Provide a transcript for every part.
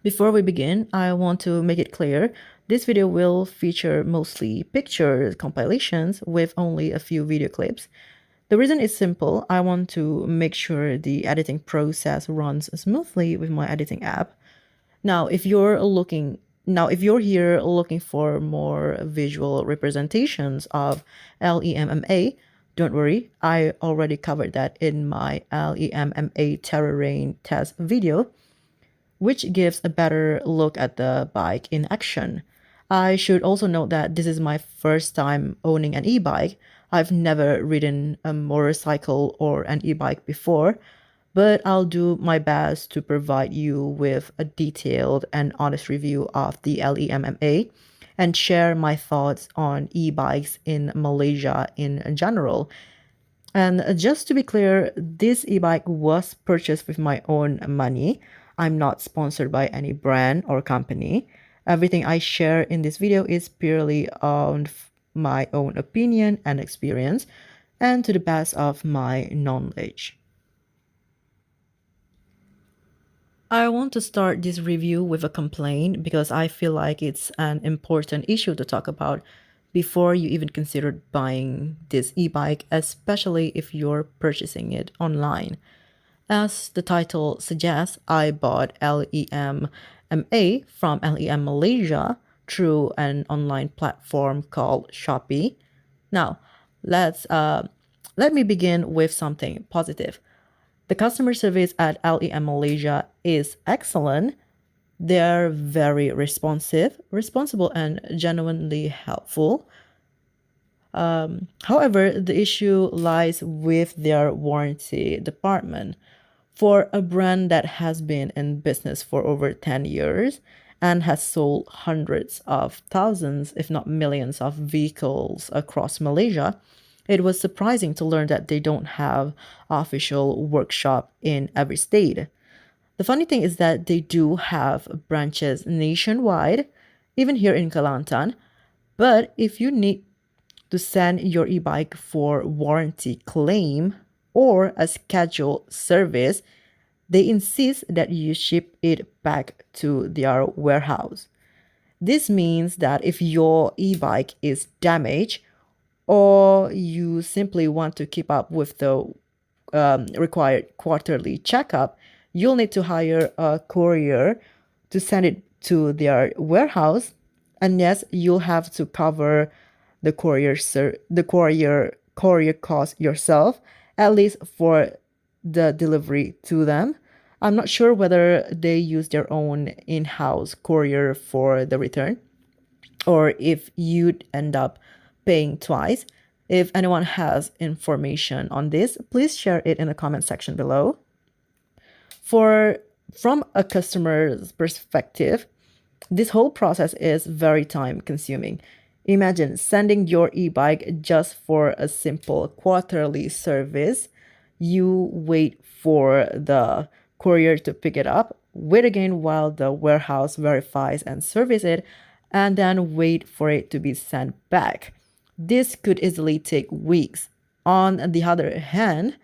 Before we begin, I want to make it clear this video will feature mostly pictures compilations with only a few video clips. The reason is simple. I want to make sure the editing process runs smoothly with my editing app. Now, if you're here looking for more visual representations of LEMMA, don't worry, I already covered that in my LEMMA terrain test video, which gives a better look at the bike in action. I should also note that this is my first time owning an e-bike. I've never ridden a motorcycle or an e-bike before, but I'll do my best to provide you with a detailed and honest review of the LEMMA and share my thoughts on e-bikes in Malaysia in general. And just to be clear, this e-bike was purchased with my own money. I'm not sponsored by any brand or company. Everything I share in this video is purely on my own opinion and experience, and to the best of my knowledge. I want to start this review with a complaint because I feel like it's an important issue to talk about before you even consider buying this e-bike, especially if you're purchasing it online. As the title suggests, I bought LEMMA from LEM Malaysia through an online platform called Shopee. Now, let me begin with something positive. The customer service at LEM Malaysia is excellent. They're very responsible, and genuinely helpful. However, the issue lies with their warranty department. For a brand that has been in business for over 10 years and has sold hundreds of thousands, if not millions, of vehicles across Malaysia, it was surprising to learn that they don't have official workshop in every state. The funny thing is that they do have branches nationwide, even here in Kelantan. But if you need to send your e-bike for warranty claim or a scheduled service, they insist that you ship it back to their warehouse. This means that if your e-bike is damaged or you simply want to keep up with the required quarterly checkup, you'll need to hire a courier to send it to their warehouse. And yes, you'll have to cover the courier cost yourself, at least for the delivery to them. I'm not sure whether they use their own in-house courier for the return or if you'd end up paying twice. If anyone has information on this, please share it in the comment section below. From a customer's perspective, this whole process is very time consuming. Imagine sending your e-bike just for a simple quarterly service. You wait for the courier to pick it up, wait again while the warehouse verifies and services it, and then wait for it to be sent back. This could easily take weeks. On the other hand,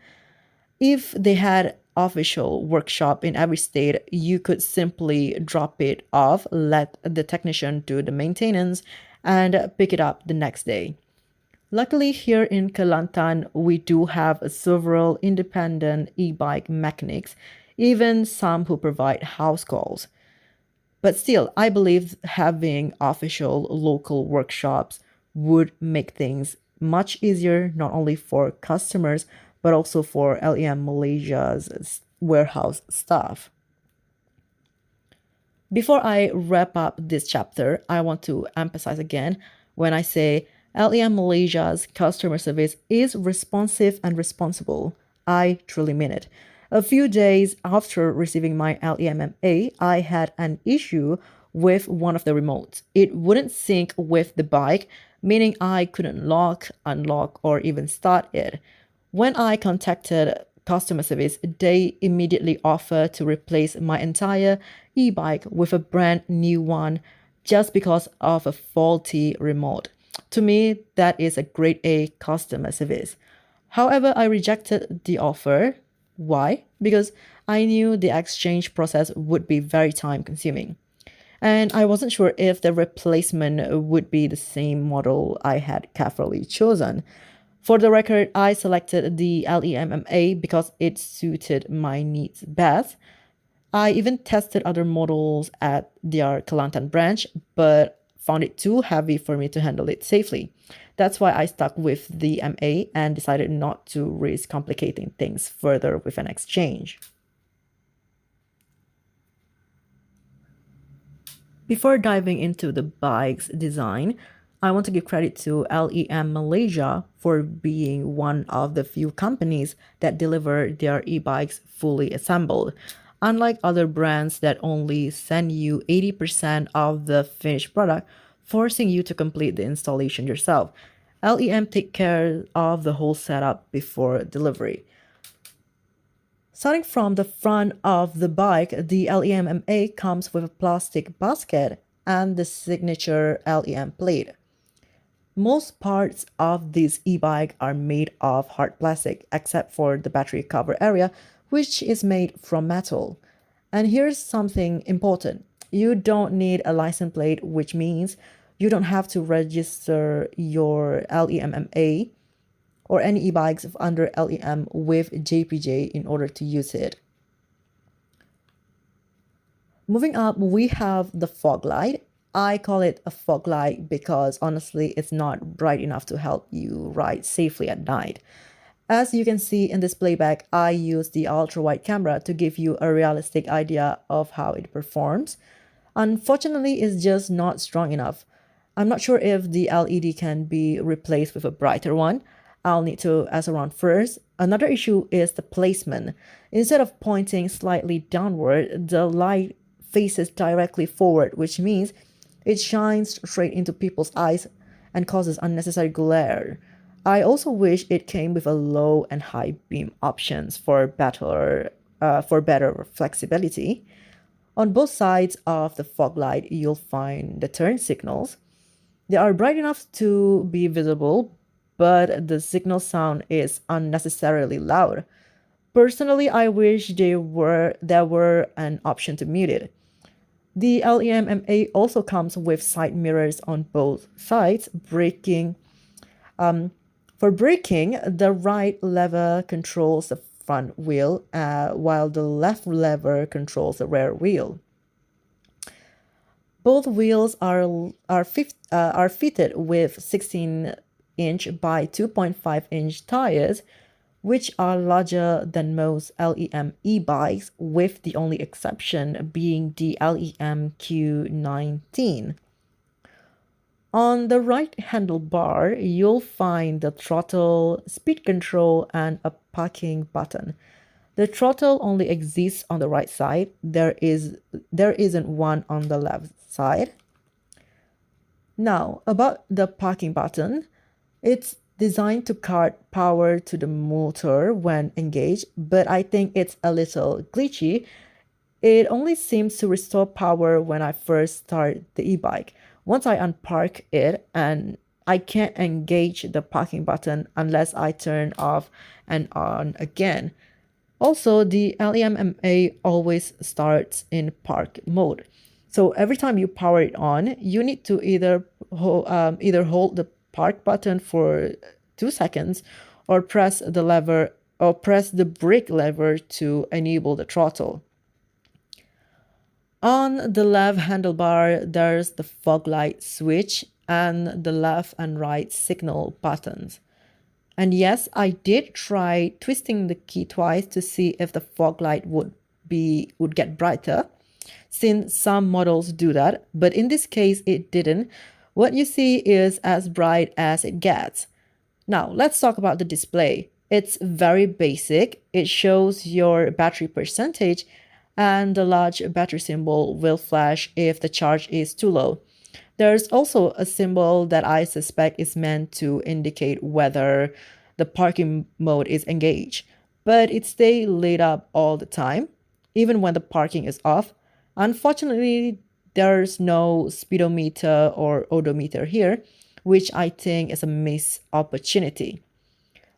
if they had official workshop in every state, you could simply drop it off, let the technician do the maintenance, and pick it up the next day. Luckily, here in Kelantan, we do have several independent e-bike mechanics, even some who provide house calls. But still, I believe having official local workshops would make things much easier, not only for customers, but also for LEM Malaysia's warehouse staff. Before I wrap up this chapter, I want to emphasize again when I say LEM Malaysia's customer service is responsive and responsible. I truly mean it. A few days after receiving my LEMMA, I had an issue with one of the remotes. It wouldn't sync with the bike, meaning I couldn't lock, unlock, or even start it. When I contacted customer service, they immediately offered to replace my entire e-bike with a brand new one just because of a faulty remote. To me, that is a grade A customer service. However, I rejected the offer. Why? Because I knew the exchange process would be very time consuming. And I wasn't sure if the replacement would be the same model I had carefully chosen. For the record, I selected the LEMMA because it suited my needs best. I even tested other models at their Kelantan branch, but found it too heavy for me to handle it safely. That's why I stuck with the MA and decided not to risk complicating things further with an exchange. Before diving into the bike's design, I want to give credit to LEM Malaysia for being one of the few companies that deliver their e-bikes fully assembled. Unlike other brands that only send you 80% of the finished product, forcing you to complete the installation yourself, LEM take care of the whole setup before delivery. Starting from the front of the bike, the LEMMA comes with a plastic basket and the signature LEM plate. Most parts of this e-bike are made of hard plastic except for the battery cover area, which is made from metal. And here's something important. You don't need a license plate, which means you don't have to register your LEMMA or any e-bikes under LEM with JPJ in order to use it. Moving up, we have the fog light. I call it a fog light because honestly, it's not bright enough to help you ride safely at night. As you can see in this playback, I use the ultra-wide camera to give you a realistic idea of how it performs. Unfortunately, it's just not strong enough. I'm not sure if the LED can be replaced with a brighter one. I'll need to ask around first. Another issue is the placement. Instead of pointing slightly downward, the light faces directly forward, which means it shines straight into people's eyes and causes unnecessary glare. I also wish it came with a low and high beam options for better flexibility. On both sides of the fog light, you'll find the turn signals. They are bright enough to be visible, but the signal sound is unnecessarily loud. Personally, I wish there were an option to mute it. The LEMMA also comes with side mirrors on both sides. For braking, the right lever controls the front wheel, while the left lever controls the rear wheel. Both wheels are fitted with 16-inch by 2.5-inch tires, which are larger than most LEM e-bikes, with the only exception being the LEM Q19. On the right handlebar, you'll find the throttle, speed control, and a parking button. The throttle only exists on the right side. There isn't one on the left side. Now, about the parking button, it's designed to cart power to the motor when engaged, but I think it's a little glitchy. It only seems to restore power when I first start the e-bike. Once I unpark it, and I can't engage the parking button unless I turn off and on again. Also, the LEMMA always starts in park mode. So every time you power it on, you need to either hold the park button for 2 seconds or press the brake lever to enable the throttle. On the left handlebar, there's the fog light switch and the left and right signal buttons. And yes, I did try twisting the key twice to see if the fog light would get brighter, since some models do that, but in this case it didn't. What you see is as bright as it gets. Now, let's talk about the display. It's very basic. It shows your battery percentage, and the large battery symbol will flash if the charge is too low. There's also a symbol that I suspect is meant to indicate whether the parking mode is engaged, but it stays lit up all the time, even when the parking is off. Unfortunately, there's no speedometer or odometer here, which I think is a missed opportunity.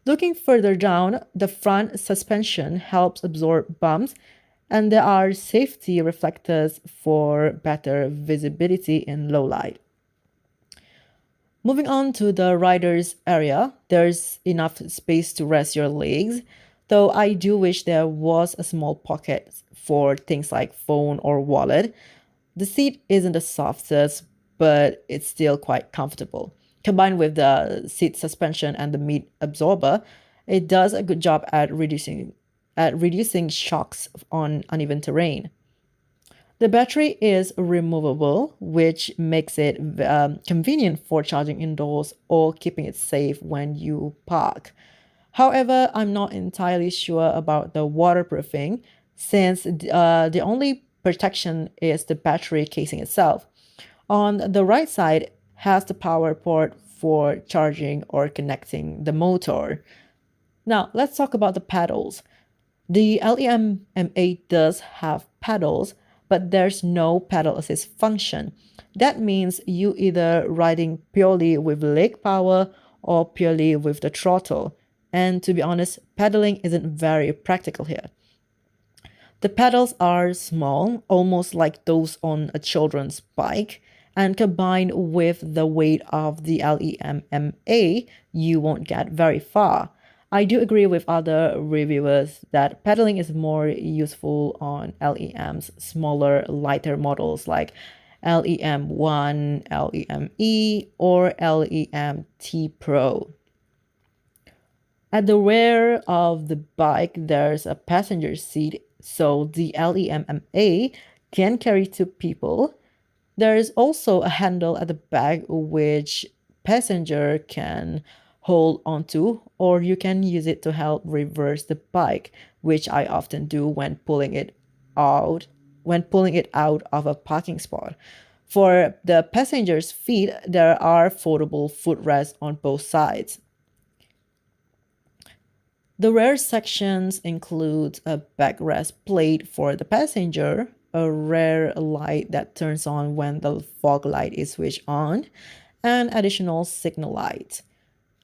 Looking further down, the front suspension helps absorb bumps, and there are safety reflectors for better visibility in low light. Moving on to the rider's area, there's enough space to rest your legs, though I do wish there was a small pocket for things like phone or wallet. The seat isn't the softest, but it's still quite comfortable. Combined with the seat suspension and the meat absorber, it does a good job at reducing shocks on uneven terrain. The battery is removable, which makes it convenient for charging indoors or keeping it safe when you park. However, I'm not entirely sure about the waterproofing since the only protection is the battery casing itself. On the right side has the power port for charging or connecting the motor. Now, let's talk about the pedals. The LEM M8 does have pedals, but there's no pedal assist function. That means you either riding purely with leg power or purely with the throttle. And to be honest, pedaling isn't very practical here. The pedals are small, almost like those on a children's bike, and combined with the weight of the LEMMA, you won't get very far. I do agree with other reviewers that pedaling is more useful on LEM's smaller, lighter models like LEM1, LEME, or LEMT Pro. At the rear of the bike, there's a passenger seat, so the LEMMA can carry two people. There is also a handle at the back which passenger can hold onto, or you can use it to help reverse the bike, which I often do when pulling it out of a parking spot. For the passenger's feet, there are foldable footrests on both sides. The rear sections include a backrest plate for the passenger, a rear light that turns on when the fog light is switched on, and additional signal lights.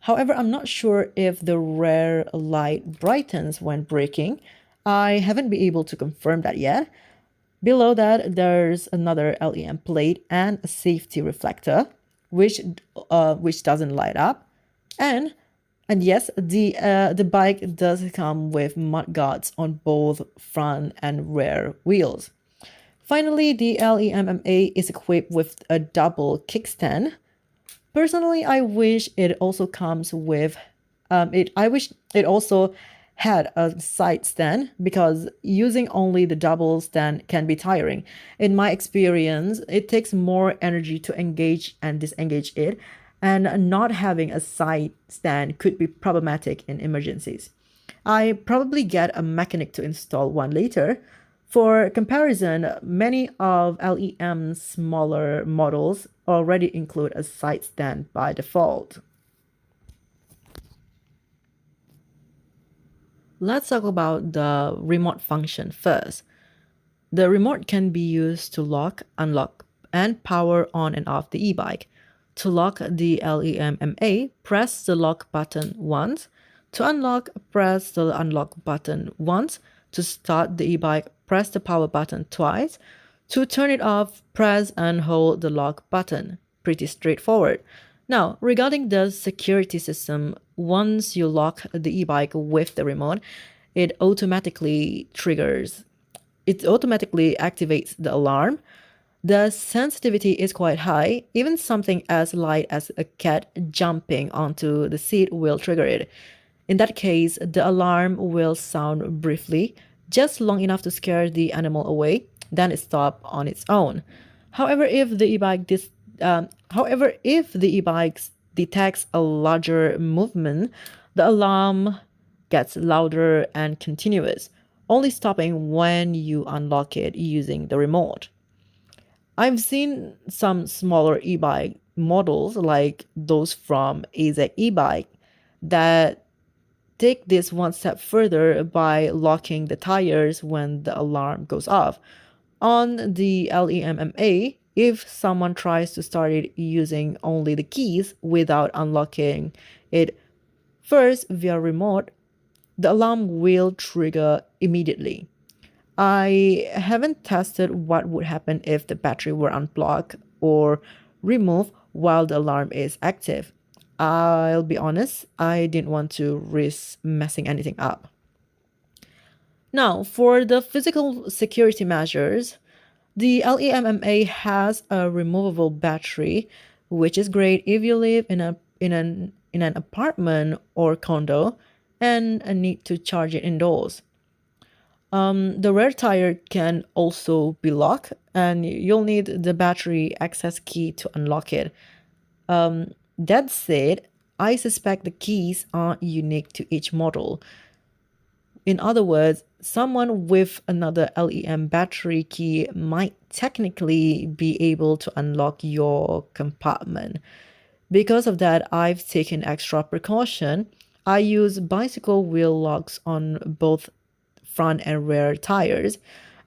However, I'm not sure if the rear light brightens when braking. I haven't been able to confirm that yet. Below that, there's another LEM plate and a safety reflector, which doesn't light up, and yes, the bike does come with mudguards on both front and rear wheels. Finally, the LEMMA is equipped with a double kickstand. Personally, I wish it also comes with I wish it also had a side stand because using only the double stand can be tiring. In my experience, it takes more energy to engage and disengage it, and not having a side stand could be problematic in emergencies. I probably get a mechanic to install one later. For comparison, many of LEM's smaller models already include a side stand by default. Let's talk about the remote function first. The remote can be used to lock, unlock, and power on and off the e-bike. To lock the LEMMA, press the lock button once. To unlock, press the unlock button once. To start the e-bike, press the power button twice. To turn it off, press and hold the lock button. Pretty straightforward. Now, regarding the security system, once you lock the e-bike with the remote, it automatically activates the alarm. The sensitivity is quite high. Even something as light as a cat jumping onto the seat will trigger it. In that case, the alarm will sound briefly, just long enough to scare the animal away, then it stops on its own. However, if the e-bike detects a larger movement, the alarm gets louder and continuous, only stopping when you unlock it using the remote. I've seen some smaller e-bike models like those from AZ e-bike that take this one step further by locking the tires when the alarm goes off. On the LEMMA, if someone tries to start it using only the keys without unlocking it First, via remote, the alarm will trigger immediately. I haven't tested what would happen if the battery were unplugged or removed while the alarm is active. I'll be honest, I didn't want to risk messing anything up. Now, for the physical security measures, the LEMMA has a removable battery, which is great if you live in an apartment or condo and need to charge it indoors. The rear tire can also be locked, and you'll need the battery access key to unlock it. That said, I suspect the keys are unique to each model. In other words, someone with another LEM battery key might technically be able to unlock your compartment. Because of that, I've taken extra precaution. I use bicycle wheel locks on both front and rear tires.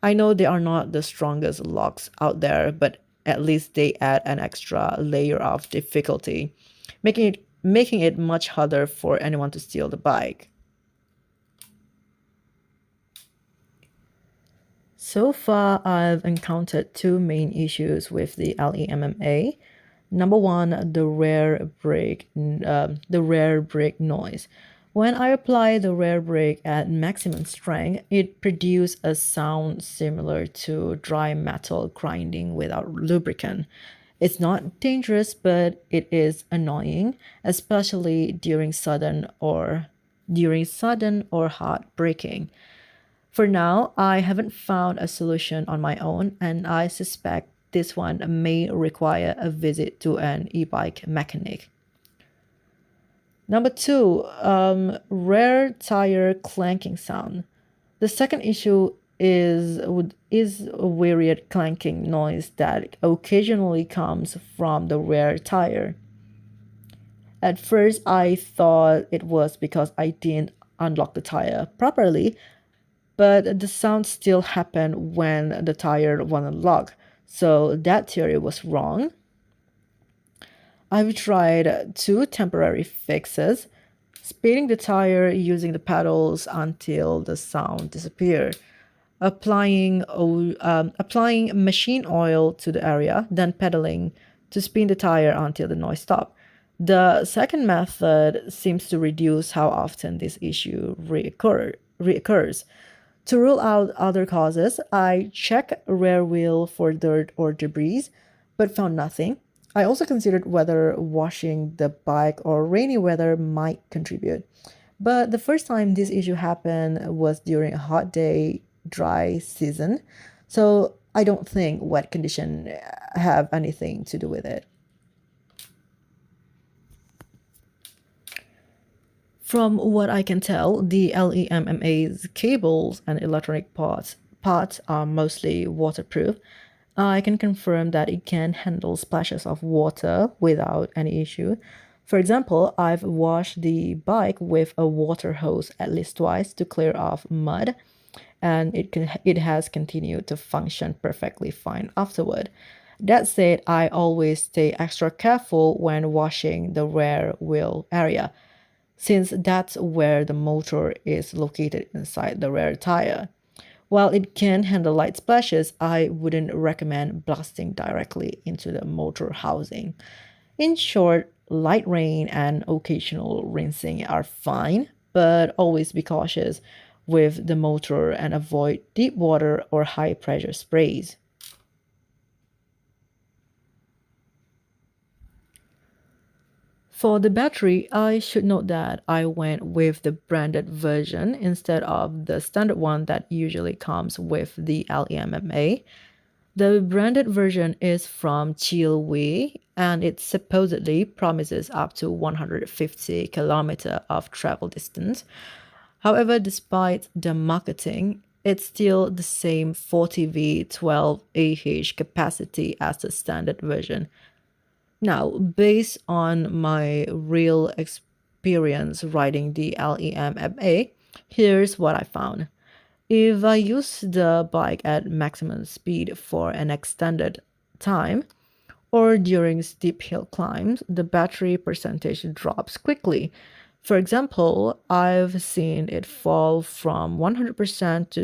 I know they are not the strongest locks out there, but at least they add an extra layer of difficulty, making it much harder for anyone to steal the bike. So far, I've encountered two main issues with the LEMMA. Number one, the rear brake noise. When I apply the rear brake at maximum strength, it produces a sound similar to dry metal grinding without lubricant. It's not dangerous, but it is annoying, especially during sudden or hard braking. For now, I haven't found a solution on my own, and I suspect this one may require a visit to an e-bike mechanic. Number two, rear tire clanking sound. The second issue is a weird clanking noise that occasionally comes from the rear tire. At first, I thought it was because I didn't unlock the tire properly, but the sound still happened when the tire wasn't locked, so that theory was wrong. I've tried two temporary fixes, spinning the tire using the pedals until the sound disappeared, applying machine oil to the area, then pedaling to spin the tire until the noise stopped. The second method seems to reduce how often this issue reoccurs. To rule out other causes, I checked rear wheel for dirt or debris, but found nothing. I also considered whether washing the bike or rainy weather might contribute. But the first time this issue happened was during a hot day, dry season, so I don't think wet condition have anything to do with it. From what I can tell, the LEMMA's cables and electronic parts are mostly waterproof. I can confirm that it can handle splashes of water without any issue. For example, I've washed the bike with a water hose at least twice to clear off mud, and it has continued to function perfectly fine afterward. That said, I always stay extra careful when washing the rear wheel area, since that's where the motor is located inside the rear tire. While it can handle light splashes, I wouldn't recommend blasting directly into the motor housing. In short, light rain and occasional rinsing are fine, but always be cautious with the motor and avoid deep water or high pressure sprays. For the battery, I should note that I went with the branded version instead of the standard one that usually comes with the LEMMA. The branded version is from Chilwei, and it supposedly promises up to 150 kilometer of travel distance. However, despite the marketing, it's still the same 40V 12 Ah capacity as the standard version. Now, based on my real experience riding the LEMFA, here's what I found. If I use the bike at maximum speed for an extended time or during steep hill climbs, the battery percentage drops quickly. For example, I've seen it fall from 100% to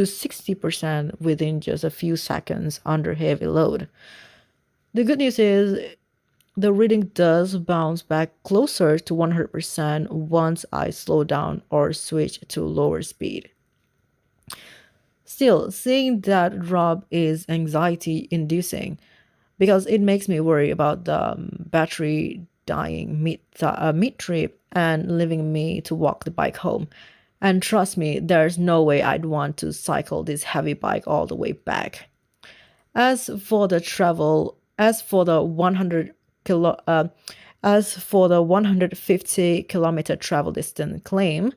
60% within just a few seconds under heavy load. The good news is the reading does bounce back closer to 100% once I slow down or switch to lower speed. Still, seeing that drop is anxiety inducing because it makes me worry about the battery dying mid trip and leaving me to walk the bike home. And trust me, there's no way I'd want to cycle this heavy bike all the way back. As for the 100 kilo, as for the 150-kilometer travel distance claim,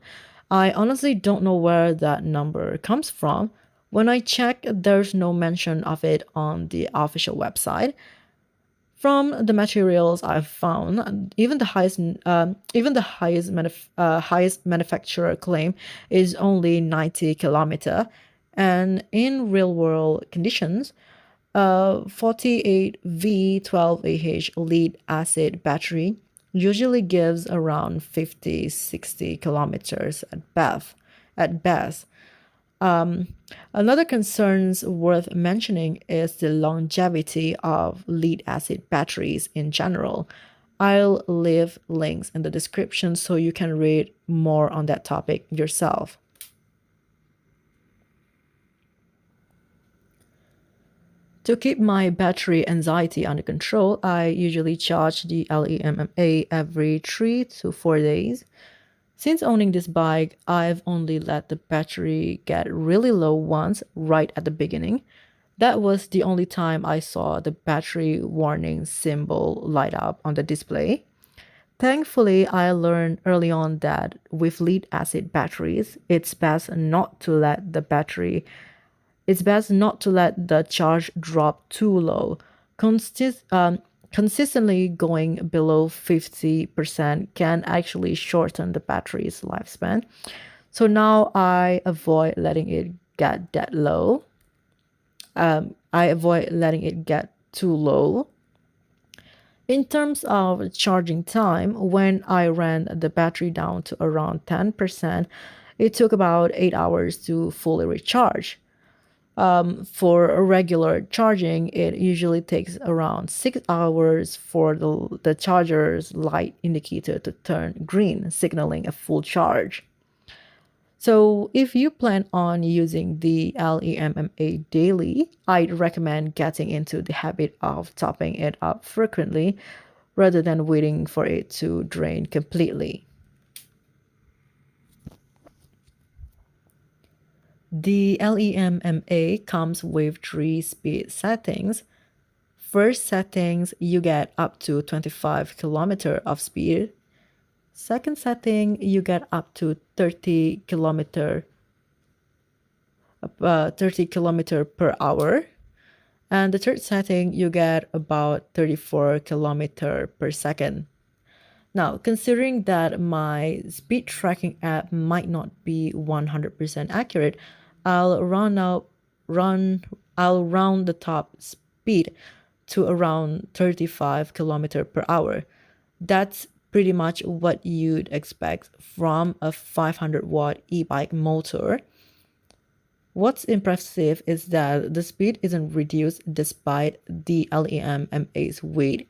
I honestly don't know where that number comes from. When I check, there's no mention of it on the official website. From the materials I've found, highest manufacturer claim is only 90 kilometer, and in real world conditions, a 48V12AH lead acid battery usually gives around 50-60 kilometers at best. Another concerns worth mentioning is the longevity of lead acid batteries in general. I'll leave links in the description so you can read more on that topic yourself. To keep my battery anxiety under control, I usually charge the LEMMA every 3 to 4 days. Since owning this bike, I've only let the battery get really low once, right at the beginning. That was the only time I saw the battery warning symbol light up on the display. Thankfully, I learned early on that with lead acid batteries, it's best not to let the charge drop too low. Consistently going below 50% can actually shorten the battery's lifespan. So now I avoid letting it get that low. I avoid letting it get too low. In terms of charging time, when I ran the battery down to around 10%, it took about 8 hours to fully recharge. For regular charging, it usually takes around 6 hours for the charger's light indicator to turn green, signaling a full charge. So if you plan on using the LEMMA daily, I'd recommend getting into the habit of topping it up frequently rather than waiting for it to drain completely. The LEMMA comes with 3 speed settings. First settings, you get up to 25 km of speed. Second setting, you get up to 30 km per hour. And the third setting, you get about 34 km per second. Now, considering that my speed tracking app might not be 100% accurate, I'll round the top speed to around 35 km per hour. That's pretty much what you'd expect from a 500-watt e-bike motor. What's impressive is that the speed isn't reduced despite the LEMMA's weight,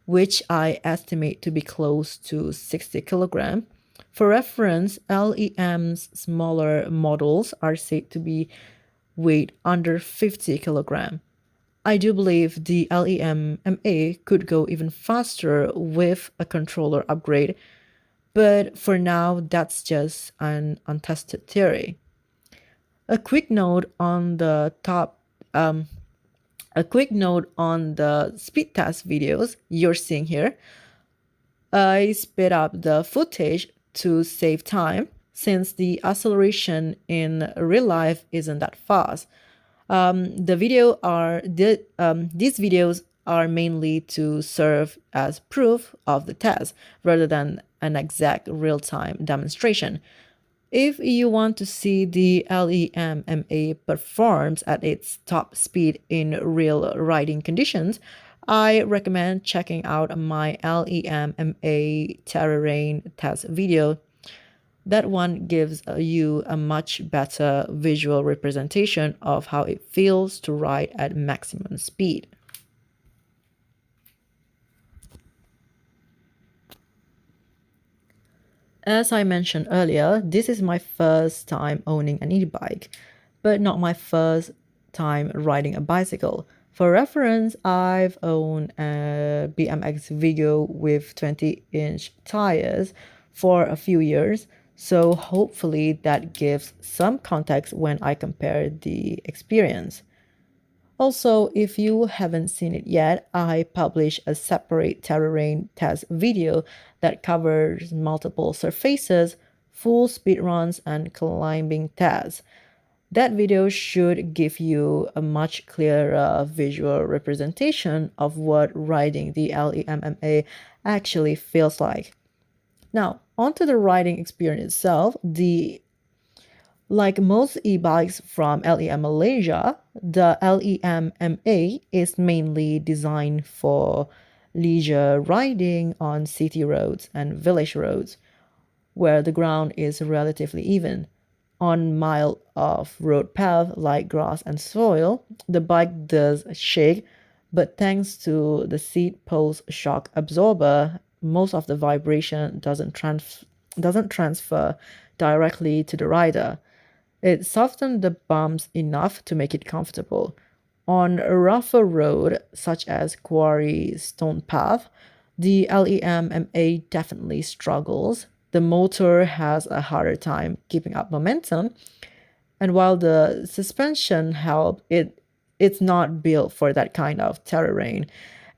which I estimate to be close to 60 kilograms. For reference, LEM's smaller models are said to be weighed under 50 kilograms. I do believe the LEMMA could go even faster with a controller upgrade, but for now, that's just an untested theory. A quick note on the speed test videos you're seeing here. I sped up the footage to save time since the acceleration in real life isn't that fast. These videos are mainly to serve as proof of the test rather than an exact real-time demonstration. If you want to see the LEMMA performs at its top speed in real riding conditions, I recommend checking out my LEMMA terrain test video. That one gives you a much better visual representation of how it feels to ride at maximum speed. As I mentioned earlier, this is my first time owning an e-bike, but not my first time riding a bicycle. For reference, I've owned a BMX Vigo with 20-inch tires for a few years, so hopefully that gives some context when I compare the experience. Also, if you haven't seen it yet, I published a separate terrain test video that covers multiple surfaces, full speed runs, and climbing tests. That video should give you a much clearer visual representation of what riding the LEMMA actually feels like. Now, onto the riding experience itself. Like most e-bikes from LEM Malaysia, the LEMMA is mainly designed for leisure riding on city roads and village roads, where the ground is relatively even. On miles of road path like grass and soil, the bike does shake, but thanks to the seat post shock absorber, most of the vibration doesn't transfer directly to the rider. It softened the bumps enough to make it comfortable. On a rougher road, such as Quarry Stone Path, the LEMMA definitely struggles. The motor has a harder time keeping up momentum, and while the suspension help, it's not built for that kind of terrain.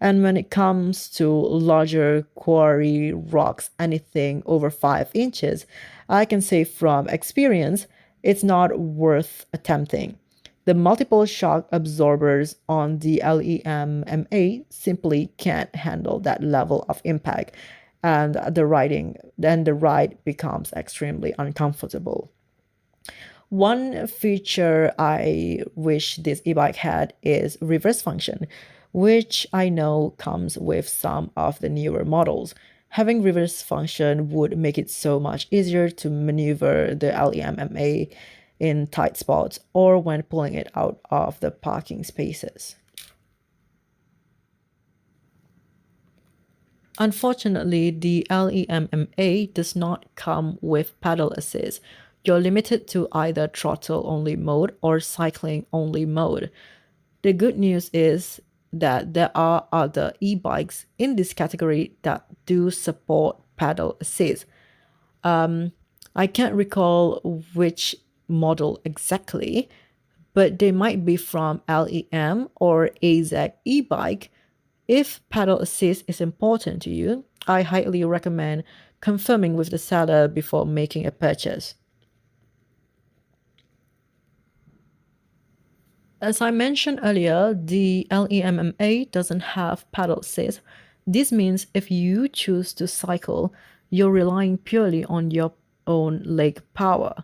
And when it comes to larger quarry rocks, anything over 5 inches, I can say from experience, it's not worth attempting. The multiple shock absorbers on the LEMMA simply can't handle that level of impact, and the ride becomes extremely uncomfortable. One feature I wish this e-bike had is reverse function, which I know comes with some of the newer models. Having reverse function would make it so much easier to maneuver the LEMMA in tight spots or when pulling it out of the parking spaces. Unfortunately, the LEMMA does not come with pedal assist. You're limited to either throttle only mode or cycling only mode. The good news is that there are other e-bikes in this category that do support pedal assist. I can't recall which model exactly, but they might be from LEM or AZ e-bike. If pedal assist is important to you, I highly recommend confirming with the seller before making a purchase. As I mentioned earlier, the LEMMA doesn't have pedal assist. This means if you choose to cycle, you're relying purely on your own leg power.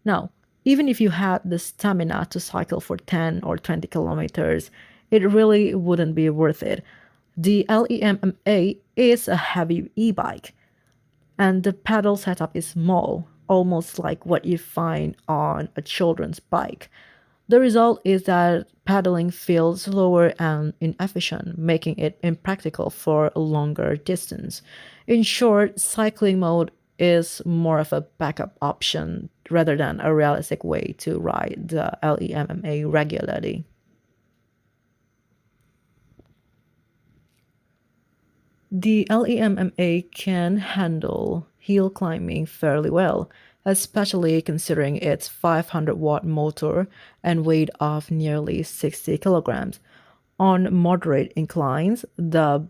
Now, even if you had the stamina to cycle for 10 or 20 kilometers, it really wouldn't be worth it. The LEMMA is a heavy e-bike, and the pedal setup is small, almost like what you find on a children's bike. The result is that pedaling feels slower and inefficient, making it impractical for a longer distance. In short, cycling mode is more of a backup option rather than a realistic way to ride the LEMMA regularly. The LEMMA can handle hill climbing fairly well, especially considering its 500-watt motor and weight of nearly 60 kilograms. On moderate inclines, the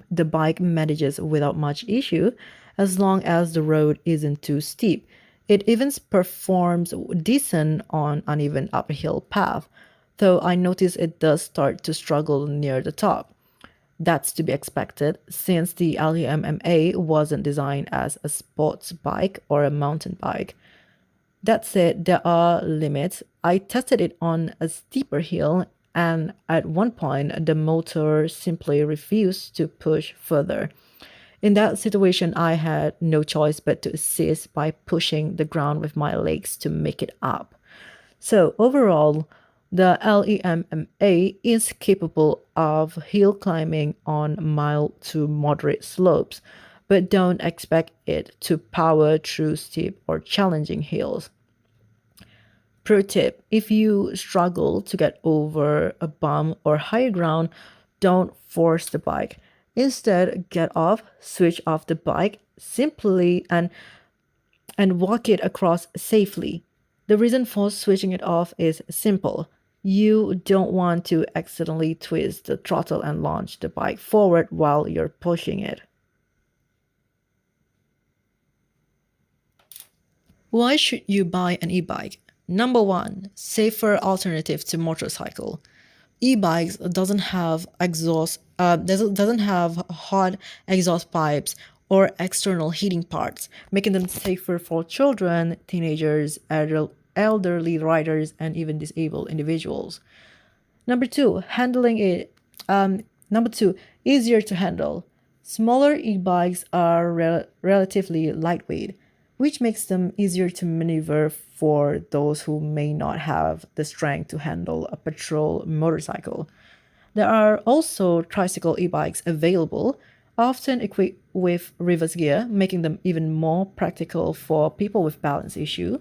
bike manages without much issue as long as the road isn't too steep. It even performs decent on uneven uphill path, though I notice it does start to struggle near the top. That's to be expected since the LEMMA wasn't designed as a sports bike or a mountain bike. That said, there are limits. I tested it on a steeper hill and at one point, the motor simply refused to push further. In that situation, I had no choice but to assist by pushing the ground with my legs to make it up. So, overall, the LEMMA is capable of hill climbing on mild to moderate slopes, but don't expect it to power through steep or challenging hills. Pro tip, if you struggle to get over a bump or higher ground, don't force the bike. Instead, get off, switch off the bike simply and walk it across safely. The reason for switching it off is simple. You don't want to accidentally twist the throttle and launch the bike forward while you're pushing it. Why should you buy an e-bike? Number one, safer alternative to motorcycle. E-bikes doesn't have hot exhaust pipes or external heating parts, making them safer for children, teenagers, elderly riders, and even disabled individuals. Number two, handling it. Number two, easier to handle. Smaller e-bikes are relatively lightweight, which makes them easier to maneuver for those who may not have the strength to handle a petrol motorcycle. There are also tricycle e-bikes available, often equipped with reverse gear, making them even more practical for people with balance issue.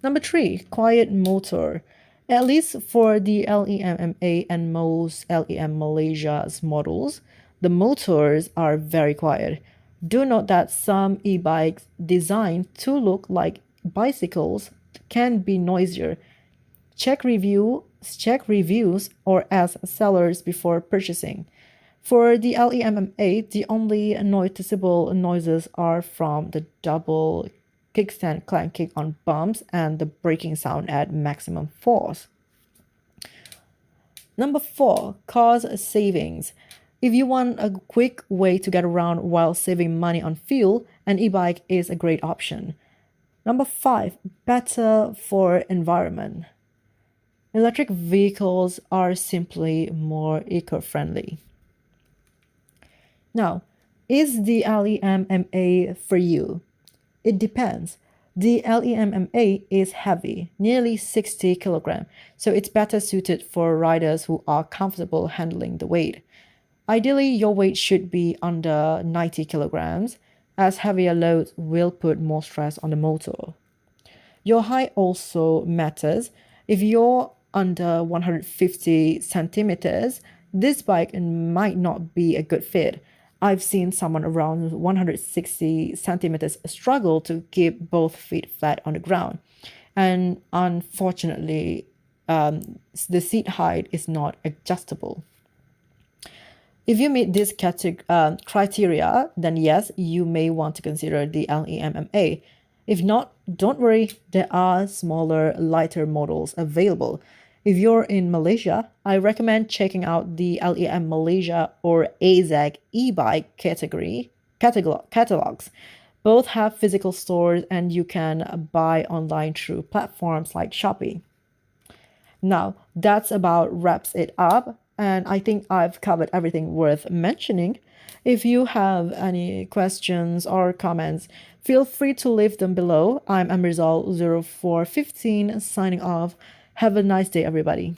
Number three, quiet motor. At least for the LEMMA and most LEM Malaysia's models, the motors are very quiet. Do note that some e-bikes designed to look like bicycles can be noisier. Check reviews or ask sellers before purchasing. For the LEMMA, the only noticeable noises are from the double kickstand clanking on bumps and the braking sound at maximum force. Number four, cost savings. If you want a quick way to get around while saving money on fuel, an e-bike is a great option. Number five, better for environment. Electric vehicles are simply more eco-friendly. Now, is the LEMMA for you? It depends. The LEMMA is heavy, nearly 60 kilograms, so it's better suited for riders who are comfortable handling the weight. Ideally, your weight should be under 90 kilograms, as heavier loads will put more stress on the motor. Your height also matters. If you're under 150 centimeters, this bike might not be a good fit. I've seen someone around 160 centimeters struggle to keep both feet flat on the ground. And unfortunately, the seat height is not adjustable. If you meet this criteria, then yes, you may want to consider the LEMMA. If not, don't worry, there are smaller, lighter models available. If you're in Malaysia, I recommend checking out the LEM Malaysia or AZAC e-bike catalogs. Both have physical stores and you can buy online through platforms like Shopee. Now, that's about wraps it up, and I think I've covered everything worth mentioning. If you have any questions or comments, feel free to leave them below. I'm Amrizal0415 signing off. Have a nice day, everybody.